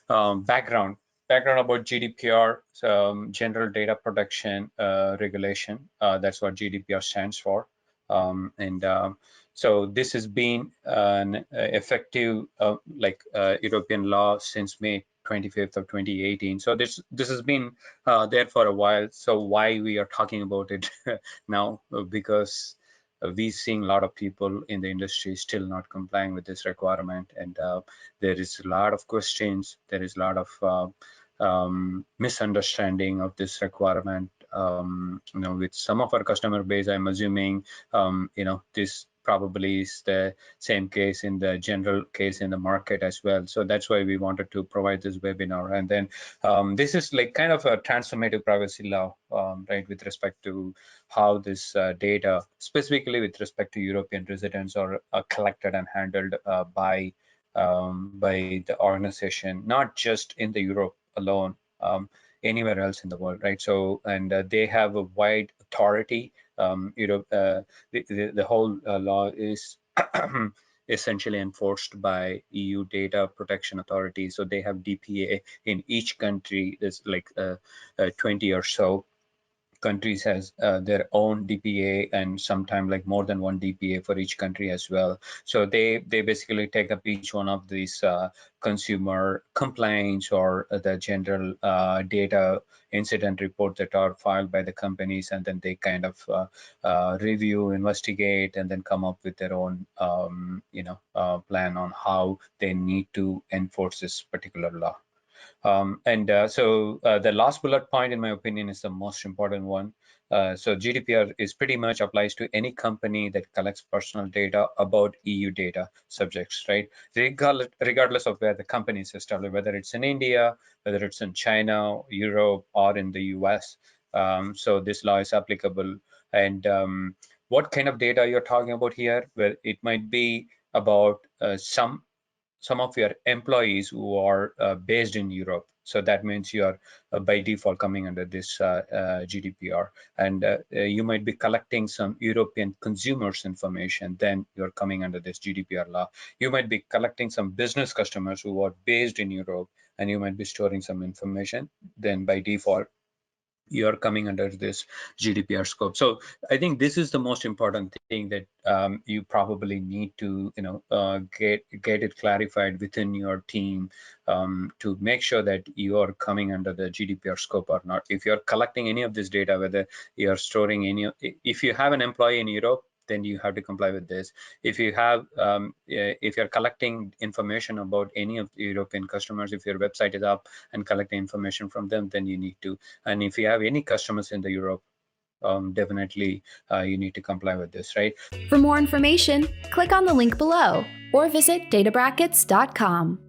Background about GDPR, General Data Protection Regulation. That's what GDPR stands for. So this has been an effective European law since May 25th of 2018. So this has been there for a while. So why we are talking about it now? Because we're seeing a lot of people in the industry still not complying with this requirement, and there is a lot of questions. There is a lot of misunderstanding of this requirement. With some of our customer base, I'm assuming, this probably is the same case in the general case in the market as well. So that's why we wanted to provide this webinar. And then this is like kind of a transformative privacy law, right, with respect to how this data, specifically with respect to European residents, are collected and handled by the organization, not just in the Europe alone, anywhere else in the world, right? So, and they have a wide authority. The whole law is essentially enforced by EU data protection authority. So they have DPA in each country. There's like 20 or so countries has their own DPA, and sometimes like more than one DPA for each country as well. So they basically take up each one of these consumer complaints or the general data incident report that are filed by the companies, and then they kind of review, investigate, and then come up with their own plan on how they need to enforce this particular law. So the last bullet point, in my opinion, is the most important one. So GDPR is pretty much applies to any company that collects personal data about EU data subjects, right? Regardless of where the company is established, whether it's in India, whether it's in China, Europe, or in the US. So this law is applicable. And what kind of data you're talking about here? Well, it might be about some of your employees who are based in Europe. So that means you are by default coming under this GDPR, and you might be collecting some European consumers information, then you're coming under this GDPR law. You might be collecting some business customers who are based in Europe, and you might be storing some information, then by default you're coming under this GDPR scope. So I think this is the most important thing that you probably need to get it clarified within your team to make sure that you are coming under the GDPR scope or not. If you're collecting any of this data, whether you're storing if you have an employee in Europe, then you have to comply with this. If you have, if you're collecting information about any of the European customers, if your website is up and collecting information from them, then you need to. And if you have any customers in the Europe, definitely you need to comply with this, right? For more information, click on the link below or visit databrackets.com.